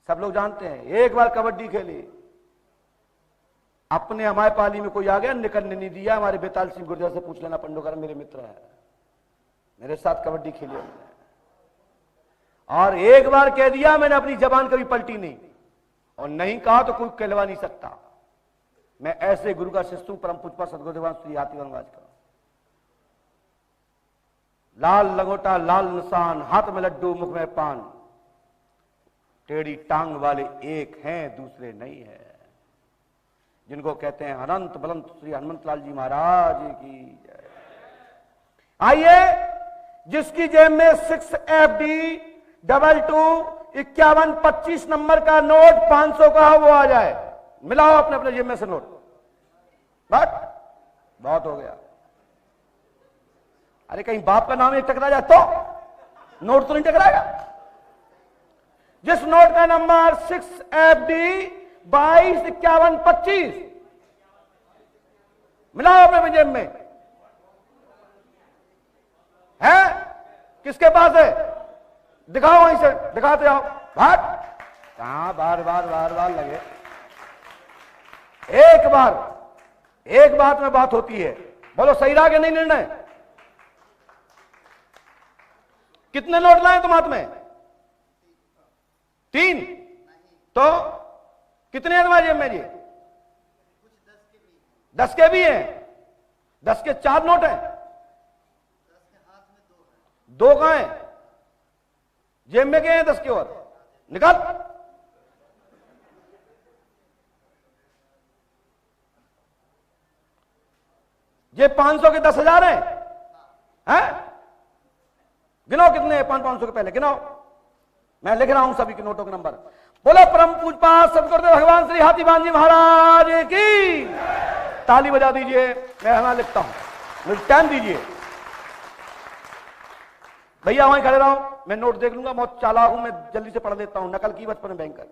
सब लोग जानते हैं। एक बार कबड्डी खेली, अपने हमारे पाली में कोई आ गया, निकलने नहीं दिया। हमारे बेताल सिंह गुर्जर से पूछ लेना, पंडोकर मेरे मित्र है, मेरे साथ कबड्डी खेली हमने, और एक बार कह दिया मैंने, अपनी जबान कभी पलटी नहीं, और नहीं कहा तो कोई कहलवा नहीं सकता। मैं ऐसे गुरु का शिष्य हूं, परम पूज्य सदगुरुदेव श्री हाथीवन महाराज का। लाल लंगोटा लाल निशान, हाथ में लड्डू मुख में पान, टेढ़ी टांग वाले एक हैं दूसरे नहीं है, जिनको कहते हैं अनंत बलंत श्री हनुमत लाल जी महाराज की जय। आइए, जिसकी जेब में 6FD225125 नंबर का नोट 500 का वो आ जाए, मिलाओ अपने अपने जेब में से नोट। बट बहुत हो गया। अरे कहीं बाप का नाम एक टकरा जाए तो नोट तो नहीं टकराएगा। जिस नोट का नंबर 6FD225125, मिलाओ अपने जेब में है। किसके पास है? दिखाओ, वहीं से दिखाते आओ। भाग कहां, बार बार बार बार लगे। एक बात में बात होती है, बोलो सही रहा कि नहीं निर्णय? कितने नोट लाए तुम हाथ में? 3। तो कितने हैं तुम्हारे जेब में जी? 10 के भी हैं। 10 के 4 नोट हैं। 2 कहां हैं? जेब में गए हैं 10 के, और निकाल। ये 500 के 10,000 हैं? गिनो कितने हैं 500 के, पहले गिनाओ। मैं लिख रहा हूं सभी के नोटों के नंबर। बोलो परम पूज्य सदगुरुदेव भगवान श्री हाथीवान जी महाराज की। ताली बजा दीजिए। मैं यहां लिखता हूं, मुझे टाइम दीजिए भैया, वहीं खड़े रहो, मैं नोट देख लूंगा। बहुत चालाक हूं मैं, जल्दी से पढ़ लेता हूं। नकल की बचपन में बैंकर,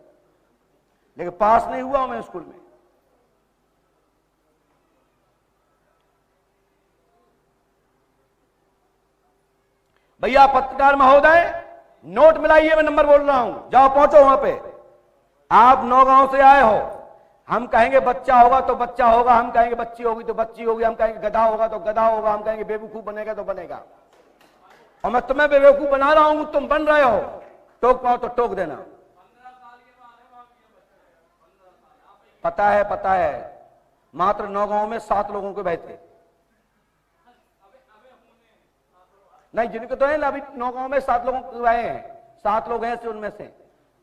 लेकिन पास नहीं हुआ मैं स्कूल में। भैया पत्रकार महोदय, नोट मिलाइए, मैं नंबर बोल रहा हूं। जाओ पहुंचो वहां पे। आप नौगांव से आए हो, हम कहेंगे बच्चा होगा तो बच्चा होगा, हम कहेंगे बच्ची होगी तो बच्ची होगी, हम कहेंगे गधा होगा तो गधा होगा, हम कहेंगे बेवकूफ बनेगा तो बनेगा। और मैं तुम्हें बेवकूफ बना रहा हूं, तुम बन रहे हो। टोक पाओ तो टोक देना। पता है। मात्र नौगांव में 7 लोगों के बैठे नहीं, जिनके तो है ना, अभी नौगांव में 7 लोगों के आए हैं। 7 लोग हैं उनमें से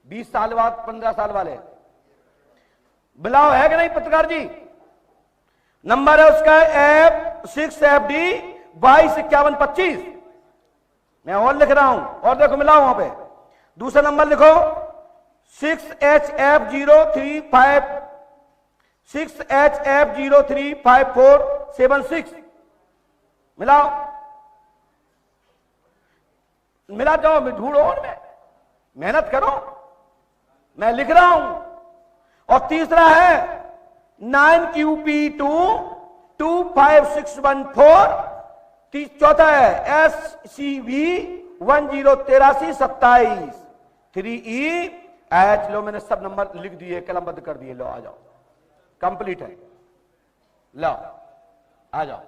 20 साल बाद 15 साल वाले। बुलाओ है कि नहीं पत्रकार जी? नंबर है उसका F6FD225125। मैं और लिख रहा हूं, और देखो मिलाओ वहां पे। दूसरा नंबर लिखो 6HF035476। मिलाओ, मिला जाओ, ढूंढो, में मेहनत करो, मैं लिख रहा हूं। और तीसरा है 9QP22561 चौथा है SCV108327 3EH। लो मैंने सब नंबर लिख दिए, कलमबद्ध कर दिए। लो आ जाओ, कंप्लीट है। लो आ जाओ,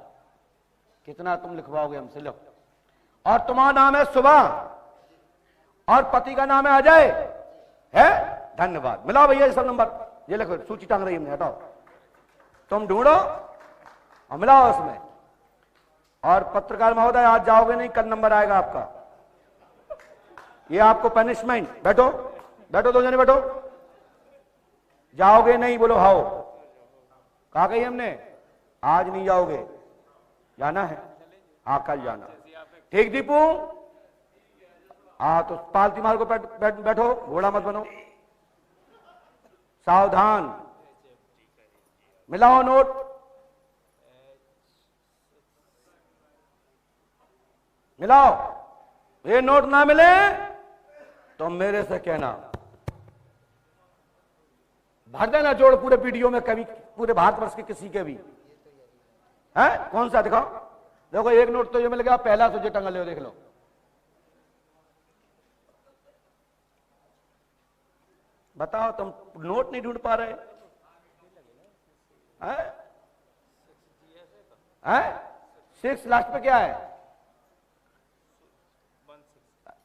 कितना तुम लिखवाओगे हमसे? लो। और तुम्हारा नाम है सुबह, और पति का नाम है अजय, है? धन्यवाद। मिलाओ भैया ये सब नंबर, ये लिखो, सूची टांग रही हमने, हटाओ। तुम ढूंढो और मिलाओ उसमें। और पत्रकार महोदय, आज जाओगे नहीं, कल नंबर आएगा आपका। ये आपको पनिशमेंट। बैठो बैठो, 2 जने बैठो। जाओगे नहीं, बोलो हाओ। कहा गई हमने, आज नहीं जाओगे, जाना है। हाँ कल जाना, ठीक दीपू? हाँ तो पालती मार को बैठो, घोड़ा मत बनो, सावधान। मिलाओ नोट। मिलाओ। ये नोट ना मिले तो मेरे से कहना, भर देना जोड़ पूरे वीडियो में, कभी पूरे भारतवर्ष के किसी के भी है। कौन सा दिखाओ? देखो एक नोट तो ये मिल गया, पहला तो जो टंगल हो, देख लो। बताओ, तुम नोट नहीं ढूंढ पा रहे हैं? 6 लास्ट पे क्या है?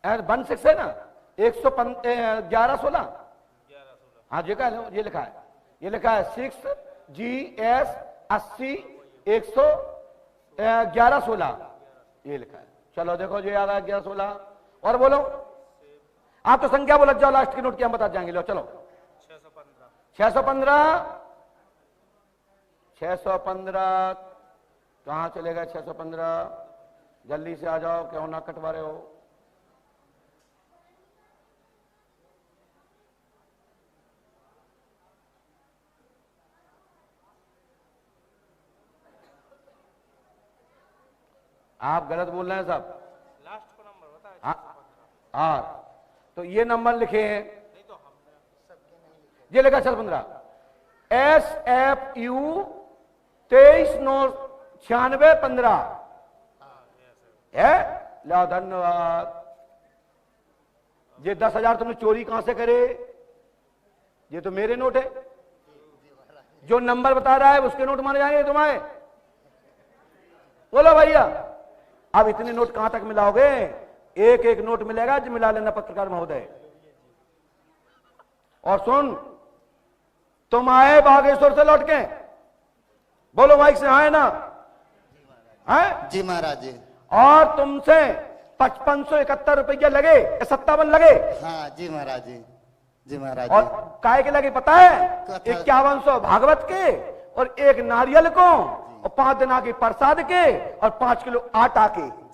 16 है ना? 1116। हाँ जी, ये लिखा है, ये लिखा है 6GS 80 11116, ये लिखा है। चलो देखो जो याद है 1116। और बोलो, आप तो संख्या बोल जाओ, लास्ट की नोट क्या हम बता जाएंगे। लो चलो 615 615 कहां चलेगा? 615 जल्दी से आ जाओ, क्यों ना कटवा रहे हो? आप गलत बोल रहे हैं सब। लास्ट को नंबर बता। हाँ, तो ये नंबर लिखे हैं, ये लिखा 615 SFU 23/9/9615 है। लो धन्यवाद। ये 10,000 तुमने चोरी कहां से करे? ये तो मेरे नोट है, जो नंबर बता रहा है उसके नोट माने जाएंगे तुम्हारे। बोलो भैया, अब इतने नोट कहां तक मिलाओगे? एक एक नोट मिलेगा जो मिला लेना पत्रकार महोदय। और सुन, तुम आए बागेश्वर से लौट के? बोलो माइक से, आए ना? है जी महाराज जी। और तुमसे 5571 रुपया लगे, 57 लगे? हाँ जी महाराज जी। जी महाराज। और काय के लगे पता है? 5100 भागवत के, और 1 नारियल को, और 5 दिना के प्रसाद के, और 5 किलो आटा के।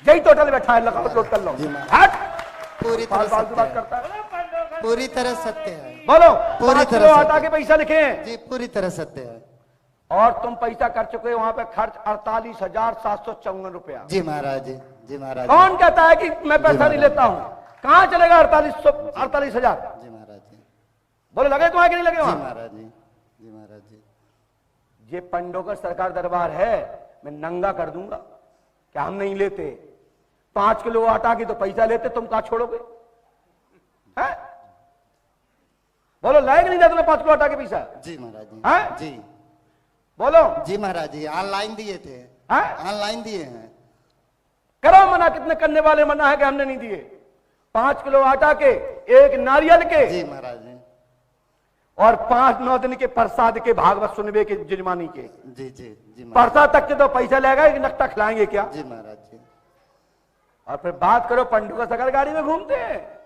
यही टोटल बैठा है, लगाओ नोट कर लो। पूरी तरह बात करता है, पूरी तरह सत्य है। बोलो, पूरी तरह आटा के पैसा लिखे हैं जी, पूरी तरह सत्य है। और तुम पैसा कर चुके वहां पे खर्च 48,754 रुपया। जी महाराज जी। जी महाराज। कौन कहता है कि मैं पैसा नहीं लेता हूं? कहां चलेगा 48,000? जी महाराज जी। बोलो, लगे तुम्हारे कि नहीं लगे वहां? जी महाराज जी। जी महाराज जी। ये पंडोकर सरकार दरबार है, मैं नंगा कर दूंगा। क्या हम नहीं लेते? 5 किलो आटा की तो पैसा लेते, तुम कहां छोड़ोगे? है? बोलो, लायक नहीं था तुम्हें 5 किलो आटा के पैसा? जी महाराज जी। है? जी। बोलो। जी महाराज जी, ऑनलाइन दिए थे। ऑनलाइन दिए हैं। करो मना, कितने करने वाले मना है कि हमने नहीं दिए? 5 किलो आटा के, 1 नारियल के। जी महाराज जी। और 5-9 दिन के प्रसाद के, भागवत सुनबे के, जजमानी के। जी जी जी। प्रसाद तक के तो पैसा लेगा, एक नक्शा खिलाएंगे क्या? जी महाराज जी। और फिर बात करो, पंडुका सरकार गाड़ी में घूमते हैं।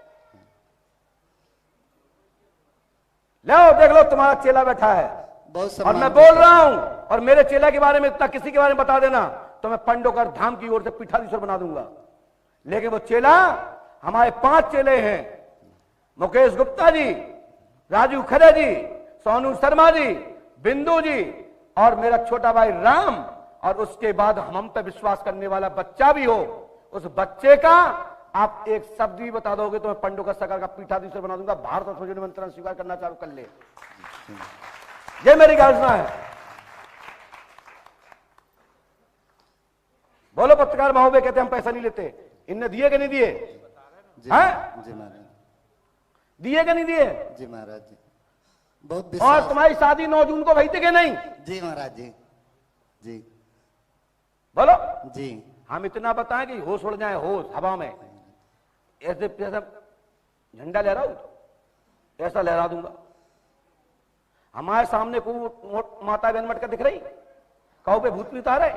लो देख लो, तुम्हारा चेला बैठा है और मैं बोल रहा हूं, और मेरे चेला के बारे में इतना किसी के बारे में बता देना तो मैं पंडोकर धाम की ओर से पीठाधीश्वर बना दूंगा। लेकिन वो चेला, हमारे 5 चेले हैं, मुकेश गुप्ता जी, राजू खरे जी, सोनू शर्मा जी, बिंदु जी, और मेरा छोटा भाई राम, और उसके बाद हम पे विश्वास करने वाला बच्चा भी हो। उस बच्चे का आप एक शब्द भी बता दोगे तो मैं पंडोकर सरकार का पीठाधीश्वर बना दूंगा। भारत और स्वजन निमंत्रण स्वीकार करना चालू कर ले। ये मेरी घोषणा है। बोलो, पत्रकार महोदय कहते हम पैसा नहीं लेते, इनने दिए कि नहीं दिए? हैं? जी महाराज। दिए कि नहीं दिए? जी महाराज जी। बहुत। और तुम्हारी शादी 9 जून को भई थी कि नहीं? जी महाराज जी। जी। बोलो। जी। हम इतना बताएं कि होश उड़ जाए, होश हवा में, ऐसे झंडा लहरा ऐसा लहरा दूंगा। हमारे सामने को माता बहन मटका दिख रही, कहो पे भूत भी उतारे,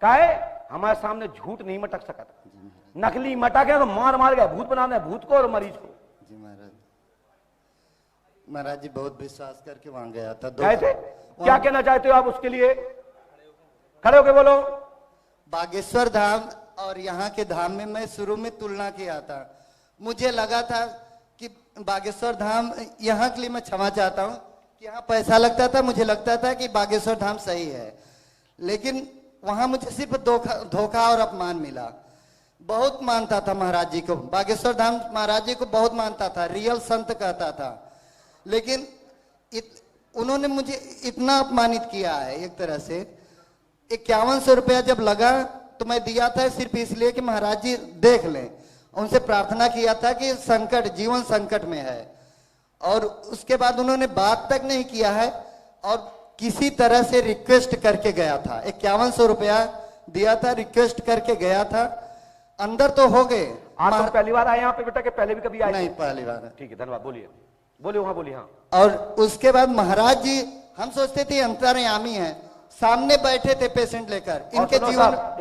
काहे? हमारे सामने झूठ नहीं मटक सकता। नकली मटके तो मार मार गए, भूत बनाने भूत को और मरीज को। जी महाराज। महाराज जी बहुत विश्वास करके वहां गया था। क्या कहना चाहते हो आप उसके लिए? खड़े होके बोलो। बागेश्वर धाम और यहाँ के धाम में मैं शुरू में तुलना किया था। मुझे लगा था कि बागेश्वर धाम, यहाँ के लिए मैं क्षमा चाहता हूँ कि यहाँ पैसा लगता था, मुझे लगता था कि बागेश्वर धाम सही है, लेकिन वहां मुझे सिर्फ धोखा और अपमान मिला। बहुत मानता था महाराज जी को, बागेश्वर धाम महाराज जी को बहुत मानता था, रियल संत कहता था, लेकिन उन्होंने मुझे इतना अपमानित किया है एक तरह से। 5100 रुपया जब लगा तो मैं दिया था सिर्फ इसलिए कि महाराज जी देख लें। उनसे प्रार्थना किया था कि संकट, जीवन संकट में है, और उसके बाद उन्होंने बात तक नहीं किया है और किसी तरह से रिक्वेस्ट करके गया था। 5100 रुपया दिया था, रिक्वेस्ट करके गया था। अंदर तो हो गए। आप तो पहली बार आए यहाँ पे बेटा के पहले भी कभी आए? नहीं, पहली बार है। ठीक है, धन्यवाद। बोलिए बोलिए, वहां बोलिए। हाँ, और उसके बाद महाराज जी, हम सोचते थे अंतर्यामी है, सामने बैठे थे पेशेंट लेकर, इनके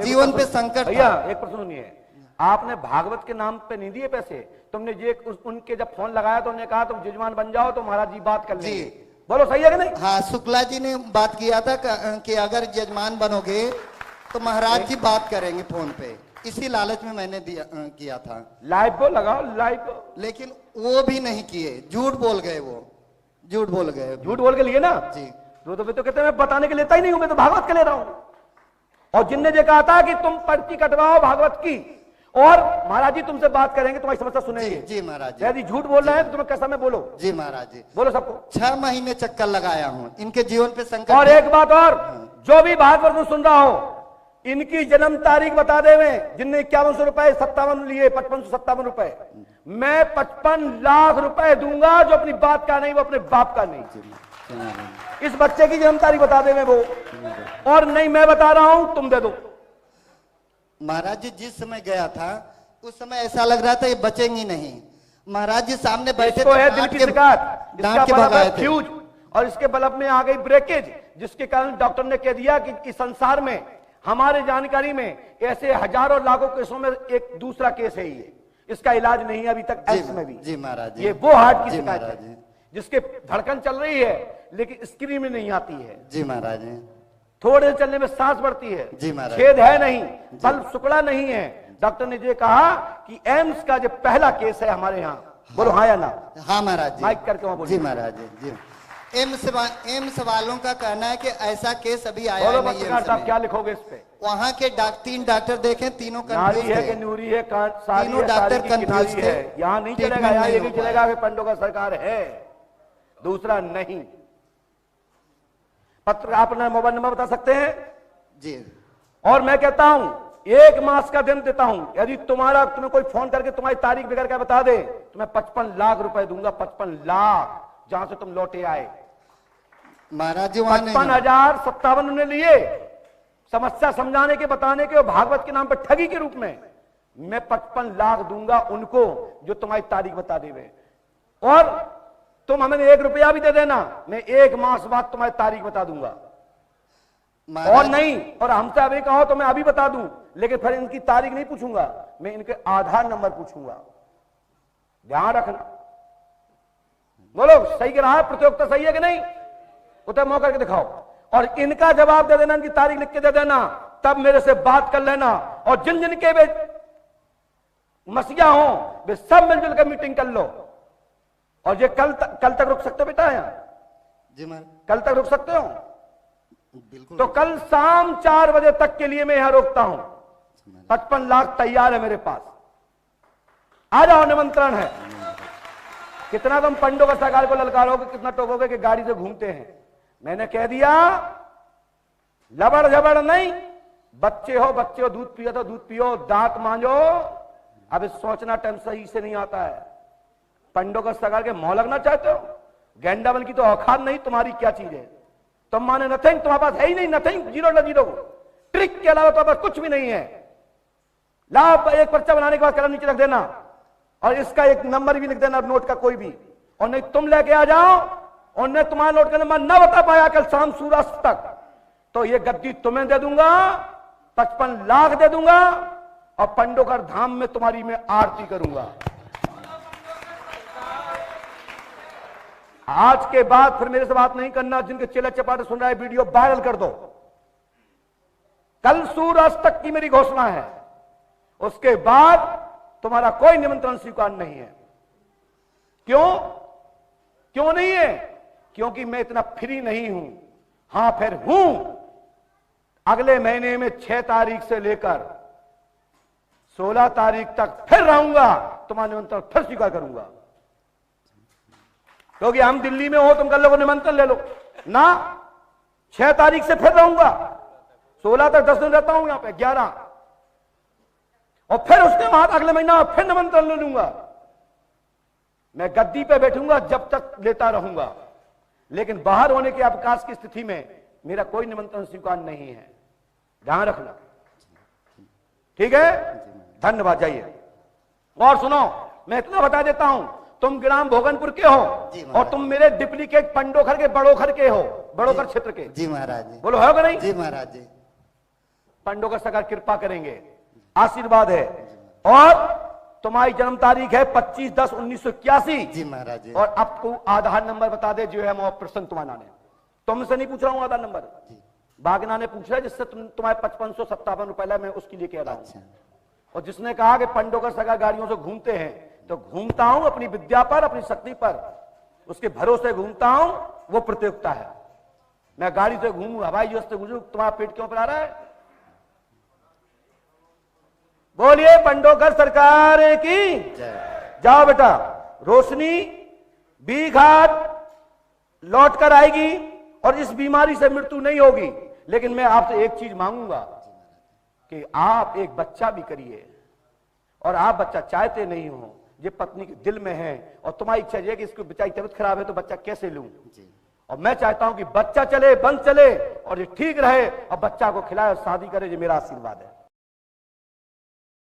जीवन पे संकट। भैया एक प्रश्न सुनिए, आपने भागवत के नाम पे नहीं दिए पैसे? तुमने ये उनके जब फोन लगाया तो उन्होंने कहा तुम यजमान बन जाओ तो महाराज जी बात कर लेंगे। बोलो सही है कि नहीं? हाँ, शुक्ला जी ने बात किया था कि अगर यजमान बनोगे तो महाराज जी बात करेंगे फोन पे। इसी लालच में मैंने दिया किया था। लाइव को लगाओ, लाइव। लेकिन वो भी नहीं किए, झूठ बोल गए। वो झूठ बोल गए। झूठ बोल के लिए ना जी। तो कहते मैं बताने के लेता ही नहीं हूं, मैं तो भागवत के ले रहा हूं। और जिनने ये कहा था कि तुम पर्ची कटवाओ भागवत की और महाराज जी तुमसे बात करेंगे, तुम्हारी समस्या सुनेंगे। जी महाराज जी। यदि झूठ बोल रहे हैं तो तुम्हें कैसा में बोलो। जी महाराज जी। बोलो सबको। 6 महीने चक्कर लगाया हूँ, इनके जीवन पे संकट। और एक बात और, जो भी भागवत में सुन रहा हो, इनकी जन्म तारीख बता दे। जिनने 5100 रुपए 57 लिए, 5557 रुपए, मैं 55 लाख रुपए दूंगा। जो अपनी बात का नहीं, वो अपने बाप का नहीं। इस बच्चे की जन्म तारीख बता दे वो, और नहीं मैं बता रहा हूं, तुम दे दो। महाराज जी जिस समय गया था उस समय ऐसा लग रहा था ये बचेंगी नहीं। महाराज जी सामने बैठे थे, दिल की शिकायत, डांट के भगाए थे। फ्यूज, और इसके बल्ब में आ गई ब्रेकेज, जिसके कारण डॉक्टर ने कह दिया कि इस संसार में, हमारे जानकारी में ऐसे हजारों लाखों केसों में एक दूसरा केस है ये, इसका इलाज नहीं है अभी तक एम्स में भी। जी महाराज जी। ये वो हार्ट की शिकायत है जिसके धड़कन चल रही है लेकिन स्क्रीन में नहीं आती है। जी महाराज जी। थोड़े चलने में सांस बढ़ती है। जी महाराज। छेद है नहीं, बल्ब सुकड़ा नहीं है। डॉक्टर ने ये कहा कि एम्स का जो पहला केस है हमारे यहाँ। बोलो हाँ या ना? हाँ महाराज जी। माइक करके वहां बोलो। जी महाराज जी। जी। एम्स वालों का कहना है कि ऐसा केस अभी आया नहीं। पत्रकार साहब क्या लिखोगे इस पे? वहाँ के 3 डॉक्टर देखे, तीनों कंफ्यूज है कि नूरी है, तीनों डॉक्टर कंफ्यूज थे। यहाँ नहीं चलेगा, यहाँ ये भी चलेगा कि पंडों का सरकार है, दूसरा नहीं। पत्र आप अपना मोबाइल नंबर बता सकते हैं जी? और मैं कहता हूं 1 मास का दिन देता हूं, यदि तुम्हें कोई फोन करके तुम्हारी तारीख बिगड़ के बता दे तो मैं 55 लाख रुपए दूंगा। 55 लाख, जहां से तुम लौटे आए। महाराज जी 55,057 उन्होंने लिए समस्या समझाने के, बताने के, और भागवत के नाम पर ठगी के रूप में। मैं 55 लाख दूंगा उनको जो तुम्हारी तारीख बता देवे, और तुम हमें 1 रुपया भी दे देना, मैं 1 मास बाद तुम्हारी तारीख बता दूंगा। और नहीं, और हमसे अभी कहो तो मैं अभी बता दूं, लेकिन फिर इनकी तारीख नहीं पूछूंगा, मैं इनके आधार नंबर पूछूंगा। ध्यान रखना। बोलो सही कह रहा है? प्रतियोगिता सही है कि नहीं? उतर मौका करके दिखाओ और इनका जवाब दे देना, इनकी तारीख लिख के दे देना, तब मेरे से बात कर लेना। और जिन जिन के वे मसीहा हो वे सब मिलजुल कर मीटिंग कर लो। और ये कल तक रुक सकते हो बेटा? यहाँ जी मैम, कल तक रुक सकते हो? बिल्कुल। तो कल शाम 4 बजे तक के लिए मैं यहां रोकता हूं। 55 लाख तैयार है मेरे पास, आ जाओ, निमंत्रण है। कितना तुम पंडों का सरकार को ललकारोगे, कितना टोकोगे कि गाड़ी से घूमते हैं? मैंने कह दिया लबड़ झबड़ नहीं, बच्चे हो दूध पियो तो दूध पियो, दांत मांजो। अब सोचना टाइम सही से नहीं आता है। पंडों का सरकार के मोह लगना चाहते हो? गेंडा बन की तो औकात नहीं, तुम्हारी क्या चीज है? तुम माने नथिंग, तुम्हारे पास है ही नहीं, नथिंग, जीरो ना जीरो। ट्रिक के अलावा तुम्हारे पास कुछ भी नहीं है। लाभ एक पर्चा बनाने के बाद कलम नीचे रख देना और इसका एक नंबर भी लिख देना, नोट का कोई भी। और नहीं तुम लेके आ जाओ, और नहीं तुम्हारा नोट का नंबर न बता पाया कल शाम सूर्यास्त तक, तो ये गद्दी तुम्हें दे दूंगा, 55 लाख दे दूंगा, और पंडोकर धाम में तुम्हारी मैं आरती करूंगा। आज के बाद फिर मेरे से बात नहीं करना। जिनके चेला चपाटे सुन रहा है, वीडियो वायरल कर दो। कल सूर्यास्त तक की मेरी घोषणा है, उसके बाद तुम्हारा कोई निमंत्रण स्वीकार नहीं है। क्यों नहीं है? क्योंकि मैं इतना फ्री नहीं हूं। हां फिर हूं, अगले महीने में 6 तारीख से लेकर 16 तारीख तक फिर रहूंगा, तुम्हारा निमंत्रण फिर स्वीकार करूंगा। क्योंकि हम दिल्ली में हो, तुम कल लोगों निमंत्रण ले लो ना। 6 तारीख से फिर रहूंगा, 16 तक 10 दिन रहता हूं यहां पे, 11, और फिर उसके बाद अगले महीना फिर निमंत्रण ले लूंगा। मैं गद्दी पे बैठूंगा जब तक लेता रहूंगा, लेकिन बाहर होने के अवकाश की स्थिति में मेरा कोई निमंत्रण स्वीकार नहीं है, ध्यान रखना, ठीक है। धन्यवाद। जाइए। और सुनो, मैं इतना बता देता हूं, तुम ग्राम भोगनपुर के हो और तुम मेरे डुप्लीकेट पंडोखर के बड़ोखर के हो, बड़ोखर क्षेत्र के। जी महाराज जी। बोलो होगा नहीं? जी महाराज जी। पंडोखर सरकार कृपा करेंगे, आशीर्वाद है। और तुम्हारी जन्म तारीख है 25/10/1981। जी महाराज जी। और अब तू आधार नंबर बता दे जो है प्रसन्न तुम्हारा ने। तुमसे नहीं पूछ रहा हूं आधार नंबर, बागना ने पूछ रहा है, जिससे तुम्हारे 5557 रुपए मैं उसके लिए कह रहा हूं। और जिसने कहा कि पंडोकर सगा गाड़ियों से घूमते हैं, तो घूमता हूं अपनी विद्या पर, अपनी शक्ति पर, उसके भरोसे घूमता हूं, वो प्रतियोगिता है। मैं गाड़ी से घूमू, हवाई जहाज से घूमू, तुम्हारा पेट क्यों पर आ रहा है? बोलिए पंडोकर सरकार की। जाओ बेटा, रोशनी बी घाट लौट कर आएगी और इस बीमारी से मृत्यु नहीं होगी। लेकिन मैं आपसे एक चीज मांगूंगा कि आप एक बच्चा भी करिए, और आप बच्चा चाहते नहीं हो, ये पत्नी के दिल में है, और तुम्हारी इच्छा है कि इसको बेचारी तबीयत खराब है तो बच्चा कैसे लूं, और मैं चाहता हूं कि बच्चा चले, बंद चले, और ये ठीक रहे, और बच्चा को खिलाए और शादी करे। ये मेरा आशीर्वाद है।